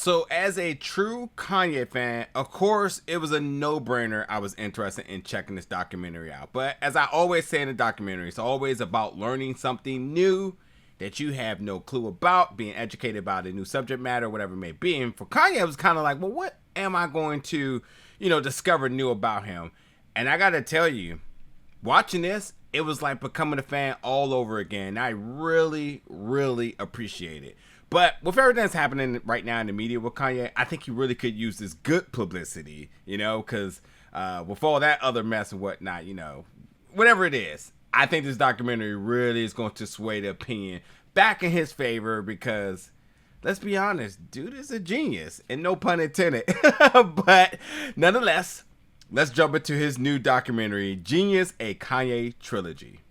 So, as a true Kanye fan, of course, it was a no-brainer. I was interested in checking this documentary out. But as I always say in the documentary, it's always about learning something new that you have no clue about, being educated about a new subject matter, whatever it may be. And for Kanye, it was kind of like, well, what am I going to, discover new about him? And I got to tell you, watching this, it was like becoming a fan all over again. I really, really appreciate it. But with everything that's happening right now in the media with Kanye, I think he really could use this good publicity, because with all that other mess and whatnot, whatever it is, I think this documentary really is going to sway the opinion back in his favor because, let's be honest, dude is a genius, and no pun intended. But nonetheless, let's jump into his new documentary, Genius, a Kanye Trilogy.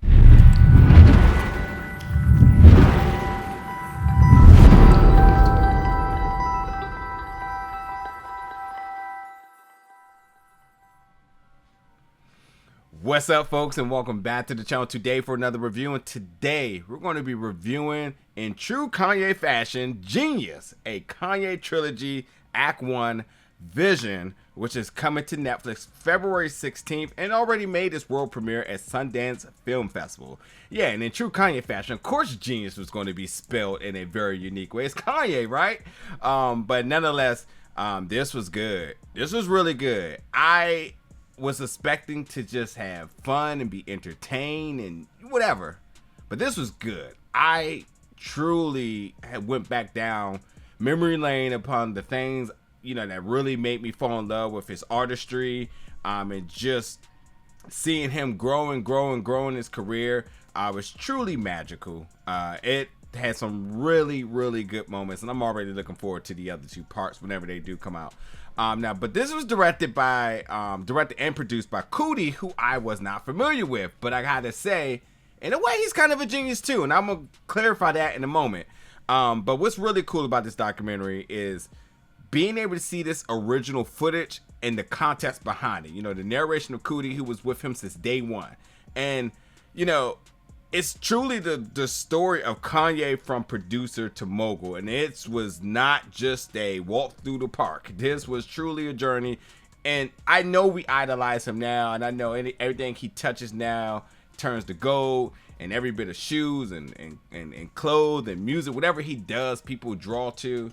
What's up, folks, and welcome back to the channel today for another review. And today we're going to be reviewing, in true Kanye fashion, Genius, a Kanye Trilogy Act 1 Vision, which is coming to Netflix February 16th and already made its world premiere at Sundance Film Festival. Yeah, and in true Kanye fashion, of course Genius was going to be spelled in a very unique way. It's Kanye, right? But nonetheless, this was good. This was really good. I was expecting to just have fun and be entertained and whatever, but this was good. I truly went back down memory lane upon the things that really made me fall in love with his artistry, and just seeing him grow in his career was truly magical. It had some really, really good moments, and I'm already looking forward to the other two parts whenever they do come out. But this was directed and produced by Coodie, who I was not familiar with, but I gotta say, in a way, he's kind of a genius too, and I'm gonna clarify that in a moment. But what's really cool about this documentary is being able to see this original footage and the context behind it. The narration of Coodie, who was with him since day one, and it's truly the story of Kanye from producer to mogul, and it was not just a walk through the park. This was truly a journey, and I know we idolize him now, and I know everything he touches now turns to gold, and every bit of shoes and clothes and music, whatever he does, people draw to.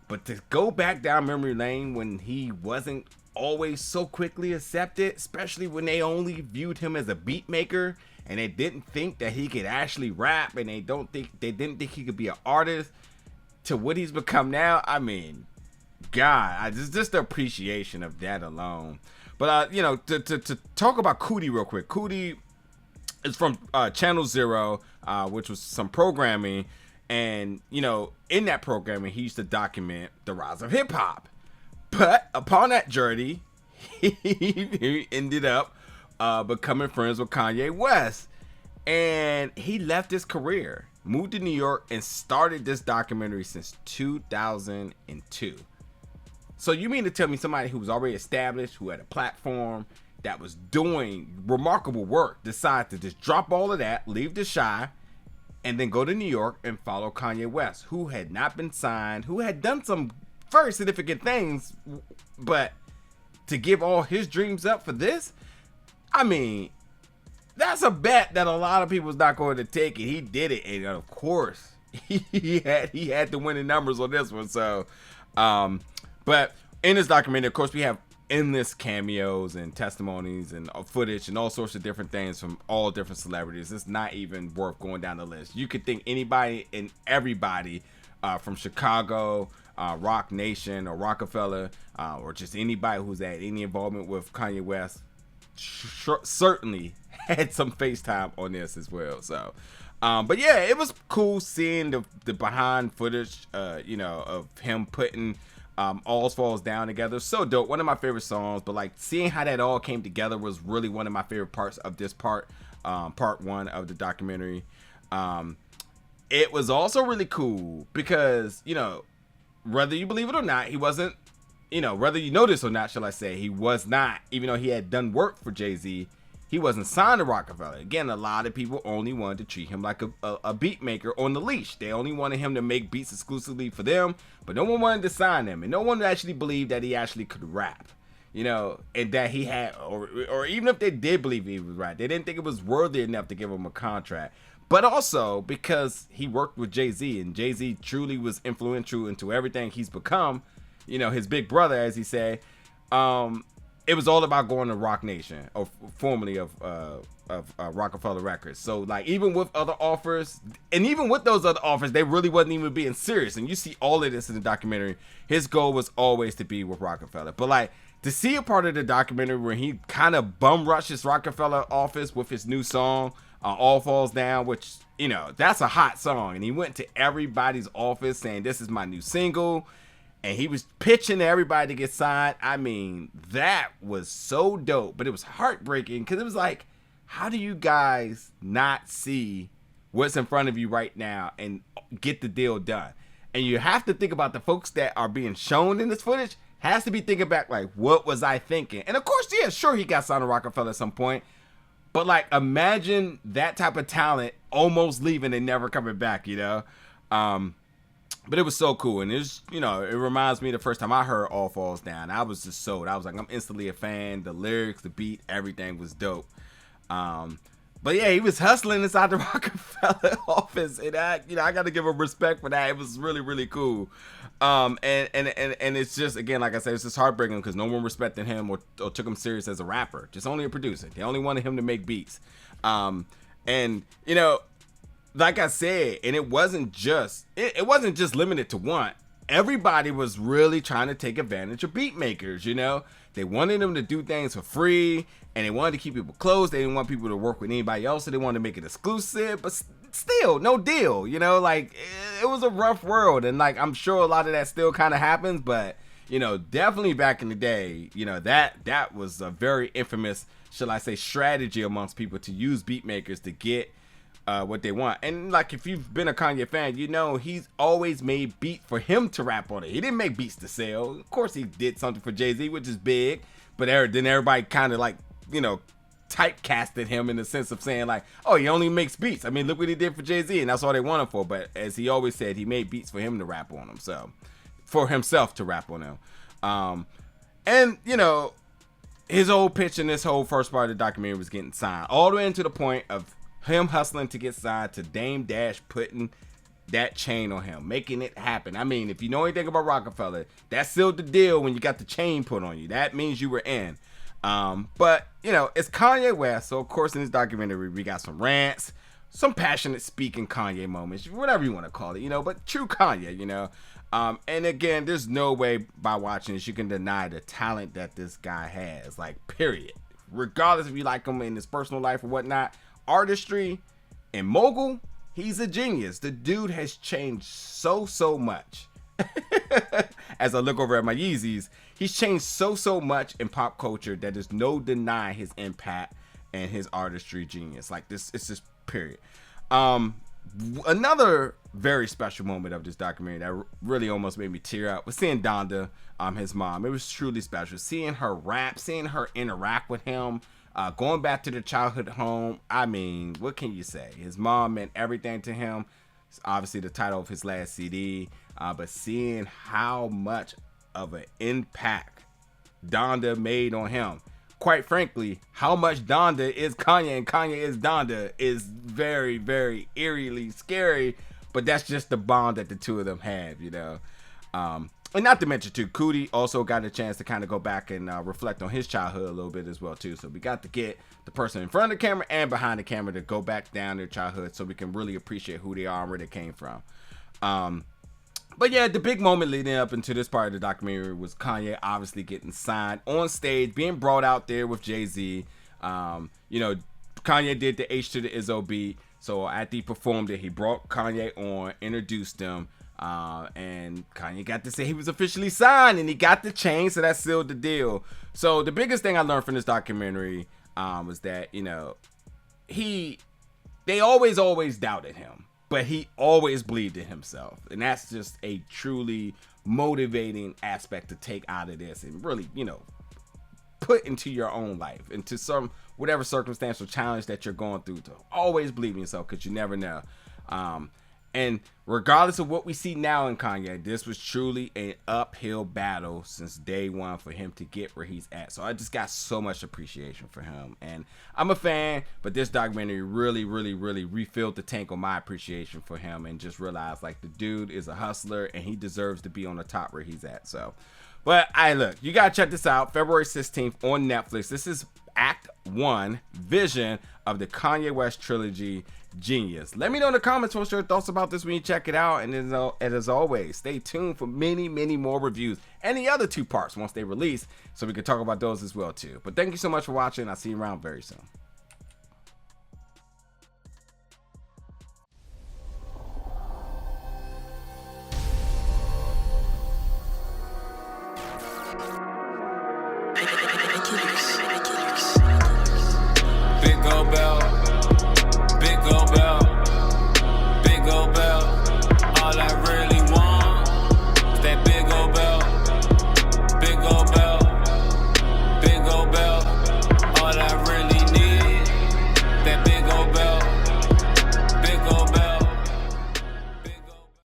But to go back down memory lane when he wasn't always so quickly accepted, especially when they only viewed him as a beat maker, and they didn't think that he could actually rap, and they didn't think he could be an artist, to what he's become now. I mean, God, just the appreciation of that alone. But to talk about Coodie real quick. Coodie is from Channel Zero, which was some programming, and in that programming he used to document the rise of hip hop. But upon that journey, he ended up becoming friends with Kanye West, and he left his career, moved to New York, and started this documentary since 2002. So you mean to tell me somebody who was already established, who had a platform, that was doing remarkable work, decided to just drop all of that, leave the Shy, and then go to New York and follow Kanye West, who had not been signed, who had done some very significant things, but to give all his dreams up for this? I mean, that's a bet that a lot of people's not going to take it. He did it, and of course, he had to win the numbers on this one. So, but in this documentary, of course, we have endless cameos and testimonies and footage and all sorts of different things from all different celebrities. It's not even worth going down the list. You could think anybody and everybody from Chicago, Rock Nation, or Rockefeller, or just anybody who's had any involvement with Kanye West certainly had some FaceTime on this as well. So but yeah, it was cool seeing the behind footage of him putting All Falls Down together. So dope. One of my favorite songs, but like seeing how that all came together was really one of my favorite parts of this part one of the documentary. It was also really cool because whether you believe it or not, he wasn't, whether you know this or not, shall I say, he was not, even though he had done work for Jay-Z, he wasn't signed to Rockefeller. Again, a lot of people only wanted to treat him like a beat maker on the leash. They only wanted him to make beats exclusively for them, but no one wanted to sign him, and no one actually believed that he actually could rap, you know, and that he had, or even if they did believe he was right, they didn't think it was worthy enough to give him a contract. But also because he worked with Jay-Z, and Jay-Z truly was influential into everything he's become, you know, his big brother, as he said. It was all about going to Roc Nation, or formerly of Rockefeller Records. So like, even with other offers, and even with those other offers, they really wasn't even being serious. And you see all of this in the documentary. His goal was always to be with Rockefeller. But like, to see a part of the documentary where he kind of bum rushes Rockefeller office with his new song, All Falls Down, which, you know, that's a hot song. And he went to everybody's office saying, this is my new single. And he was pitching to everybody to get signed. I mean, that was so dope. But it was heartbreaking because it was like, how do you guys not see what's in front of you right now and get the deal done? And you have to think about the folks that are being shown in this footage. Has to be thinking back, like, what was I thinking? And of course, yeah, sure, he got signed to Rockefeller at some point. But like, imagine that type of talent almost leaving and never coming back, you know? But it was so cool, and it's, you know, it reminds me of the first time I heard All Falls Down. I was just sold. I was like, I'm instantly a fan. The lyrics, the beat, everything was dope. But yeah, he was hustling inside the Rockefeller office, and I got to give him respect for that. It was really, really cool. And it's just, again, like I said, it's just heartbreaking because no one respected him or took him serious as a rapper. Just only a producer. They only wanted him to make beats. And you know, like I said, and it wasn't just limited to one. Everybody was really trying to take advantage of beat makers, you know? They wanted them to do things for free, and they wanted to keep people close. They didn't want people to work with anybody else, so they wanted to make it exclusive, but still, no deal, you know? Like, it was a rough world, and like, I'm sure a lot of that still kind of happens, but, you know, definitely back in the day, you know, that was a very infamous, shall I say, strategy amongst people to use beat makers to get what they want. And like, if you've been a Kanye fan, you know he's always made beats for him to rap on it. He didn't make beats to sell. Of course he did something for Jay-Z, which is big, but then everybody kind of like, you know, typecasted him in the sense of saying like, oh, he only makes beats. I mean, look what he did for Jay-Z, and that's all they want him for. But as he always said, he made beats for him to rap on them, so for himself to rap on them. And you know, his whole pitch in this whole first part of the documentary was getting signed all the way into the point of him hustling to get signed, to Dame Dash putting that chain on him, making it happen. I mean, if you know anything about Rockefeller, that sealed the deal when you got the chain put on you. That means you were in. But, you know, it's Kanye West, so of course in this documentary we got some rants, some passionate speaking Kanye moments, whatever you want to call it, you know, but true Kanye, you know. And again, there's no way by watching this you can deny the talent that this guy has, like, period. Regardless if you like him in his personal life or whatnot, artistry and mogul, he's a genius. The dude has changed so much. As I look over at my Yeezys, he's changed so much in pop culture that there's no denying his impact and his artistry genius. Like, this, it's just period. Another very special moment of this documentary that really almost made me tear up was seeing Donda, his mom. It was truly special. Seeing her rap, seeing her interact with him, going back to the childhood home. I mean, what can you say? His mom meant everything to him. It's obviously the title of his last CD. But seeing how much of an impact Donda made on him. Quite frankly, how much Donda is Kanye and Kanye is Donda is very, very eerily scary. But that's just the bond that the two of them have, you know. And not to mention, too, Coodie also got a chance to kind of go back and reflect on his childhood a little bit as well, too. So we got to get the person in front of the camera and behind the camera to go back down their childhood so we can really appreciate who they are and where they came from. But yeah, the big moment leading up into this part of the documentary was Kanye obviously getting signed on stage, being brought out there with Jay-Z. You know, Kanye did the H to the Izzo beat. So after he performed it, he brought Kanye on, introduced him. And Kanye got to say he was officially signed and he got the chain, so that sealed the deal. So the biggest thing I learned from this documentary was that, you know, they always doubted him, but he always believed in himself. And that's just a truly motivating aspect to take out of this and really, you know, put into your own life, into some whatever circumstantial challenge that you're going through, to always believe in yourself, because you never know. And regardless of what we see now in Kanye, this was truly an uphill battle since day one for him to get where he's at. So I just got so much appreciation for him. And I'm a fan, but this documentary really refilled the tank on my appreciation for him, and just realized like the dude is a hustler and he deserves to be on the top where he's at. So, but look, you gotta check this out. February 16th on Netflix. This is Act 1, Vision of the Kanye West Trilogy, Genius. Let me know in the comments what's your thoughts about this when you check it out. And as always, stay tuned for many more reviews and the other 2 parts once they release, so we can talk about those as well too. But thank you so much for watching. I'll see you around very soon.